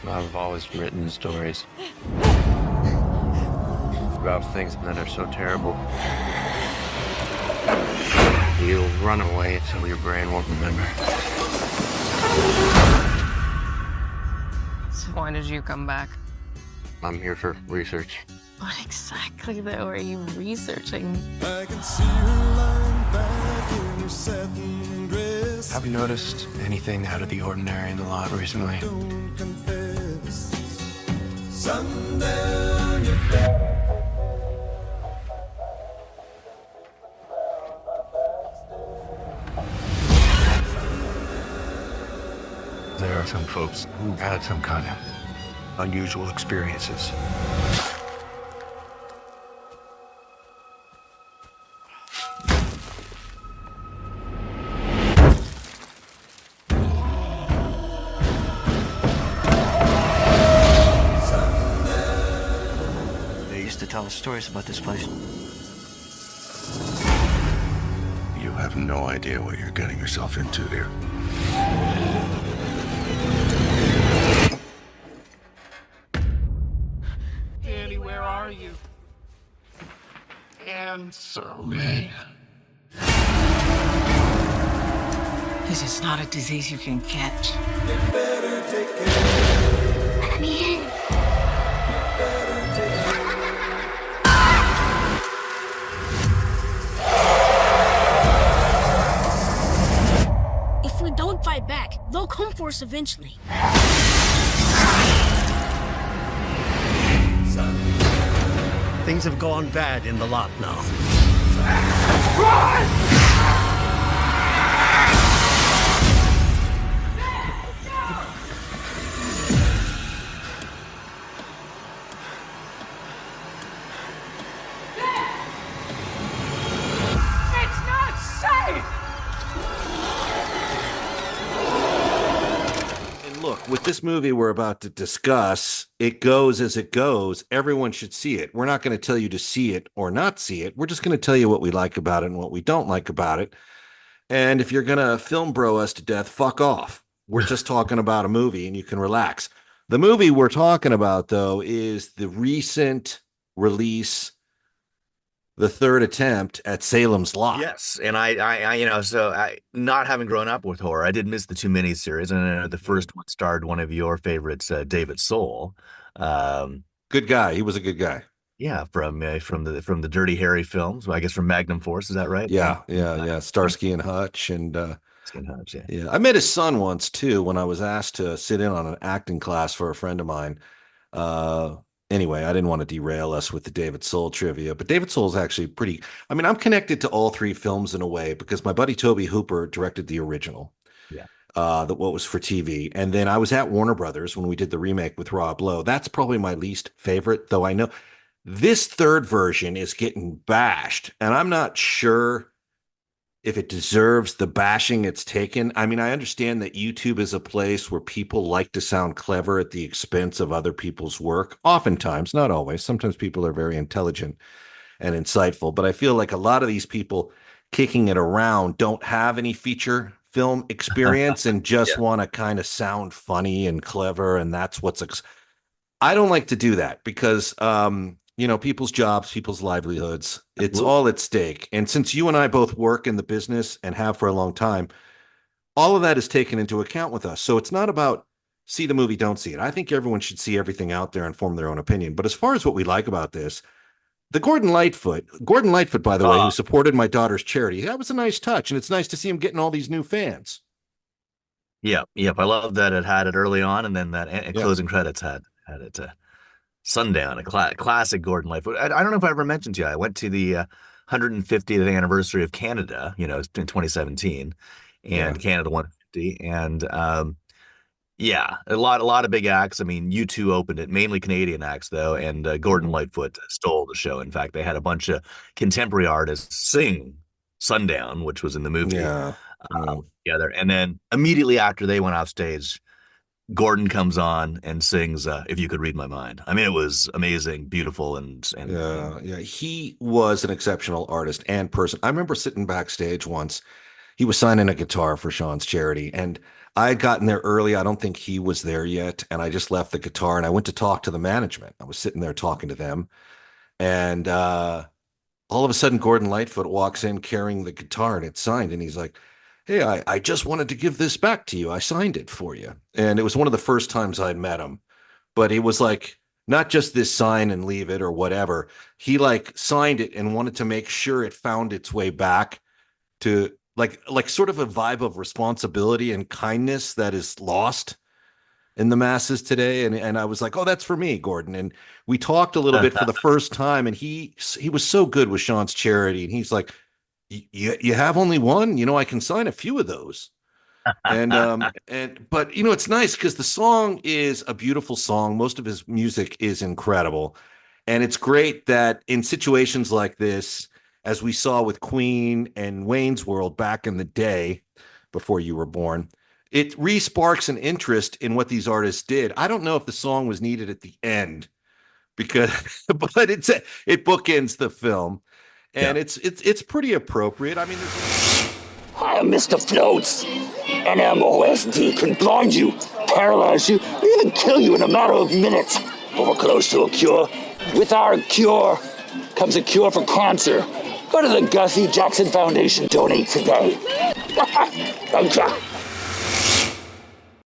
I've always written stories about things that are so terrible. You'll run away so your brain won't remember. So why did you come back? I'm here for research. What exactly, though, are you researching? I can see her lying back in her satin dress. Have you noticed anything out of the ordinary in the lot recently? Don't confess. Sundown, you're back. There are some folks who had some kind of unusual experiences. They used to tell us stories about this place. You have no idea what you're getting yourself into here. Danny, where are you? Answer me. This is not a disease you can catch. You better take care. Let me in. If we don't fight back, they'll come for us eventually. Things have gone bad in the lot now. It's not safe! And look, with this movie we're about to discuss, it goes as it goes. Everyone should see it. We're not going to tell you to see it or not see it. We're just going to tell you what we like about it and what we don't like about it. And if you're going to film bro us to death, fuck off. We're just talking about a movie and you can relax. The movie we're talking about, though, is the recent release, the third attempt at Salem's Lot. Yes, and I not having grown up with horror, I did miss the two miniseries, and the first one starred one of your favorites, David Soul. Good guy. He was a good guy. Yeah, from the Dirty Harry films. Well, I guess from Magnum Force. Is that right? Yeah. Starsky and Hutch and Starsky and Hutch. Yeah. yeah. I met his son once too when I was asked to sit in on an acting class for a friend of mine. Anyway, I didn't want to derail us with the David Soul trivia, but David Soul is actually pretty. I mean, I'm connected to all three films in a way because my buddy Toby Hooper directed the original. Yeah. What was for TV. And then I was at Warner Brothers when we did the remake with Rob Lowe. That's probably my least favorite, though I know this third version is getting bashed, and I'm not sure if it deserves the bashing it's taken. I mean, I understand that YouTube is a place where people like to sound clever at the expense of other people's work. Oftentimes, not always. Sometimes people are very intelligent and insightful, but I feel like a lot of these people kicking it around don't have any feature film experience and just want to kind of sound funny and clever, and that's what's I don't like to do that because people's jobs, people's livelihoods, it's all at stake. And since you and I both work in the business and have for a long time, all of that is taken into account with us. So it's not about see the movie, don't see it. I think everyone should see everything out there and form their own opinion. But as far as what we like about this, the Gordon Lightfoot, by the way, who supported my daughter's charity, that was a nice touch. And it's nice to see him getting all these new fans. Yep. I love that it had it early on, and then that closing credits had it. Sundown, a classic Gordon Lightfoot. I don't know if I ever mentioned to you, I went to the 150th anniversary of Canada, in 2017, and Canada 150, and a lot of big acts. I mean, U2 opened it, mainly Canadian acts though, and Gordon Lightfoot stole the show. In fact, they had a bunch of contemporary artists sing Sundown, which was in the movie, together, and then immediately after they went off stage, Gordon comes on and sings "If You Could Read My Mind." I mean, it was amazing, beautiful, and he was an exceptional artist and person. I remember sitting backstage once. he was signing a guitar for Sean's charity, and I had gotten there early. I don't think he was there yet, and I just left the guitar and I went to talk to the management. I was sitting there talking to them, and all of a sudden, Gordon Lightfoot walks in carrying the guitar, and it's signed, and he's like, "Hey, I just wanted to give this back to you. I signed it for you." And it was one of the first times I'd met him, but it was like not just this sign and leave it or whatever. He like signed it and wanted to make sure it found its way back to like sort of a vibe of responsibility and kindness that is lost in the masses today. And I was like, "Oh, that's for me, Gordon." And we talked a little bit for the first time, and he was so good with Sean's charity, and he's like, you have only one? I can sign a few of those. But it's nice because the song is a beautiful song. Most of his music is incredible. And it's great that in situations like this, as we saw with Queen and Wayne's World back in the day before you were born, it re-sparks an interest in what these artists did. I don't know if the song was needed at the end but it bookends the film. And it's pretty appropriate. I mean, I am Mr. Floats. NMOSD can blind you, paralyze you, or even kill you in a matter of minutes. But we're close to a cure. With our cure comes a cure for cancer. Go to the Gussie Jackson Foundation. Donate today. Thank you.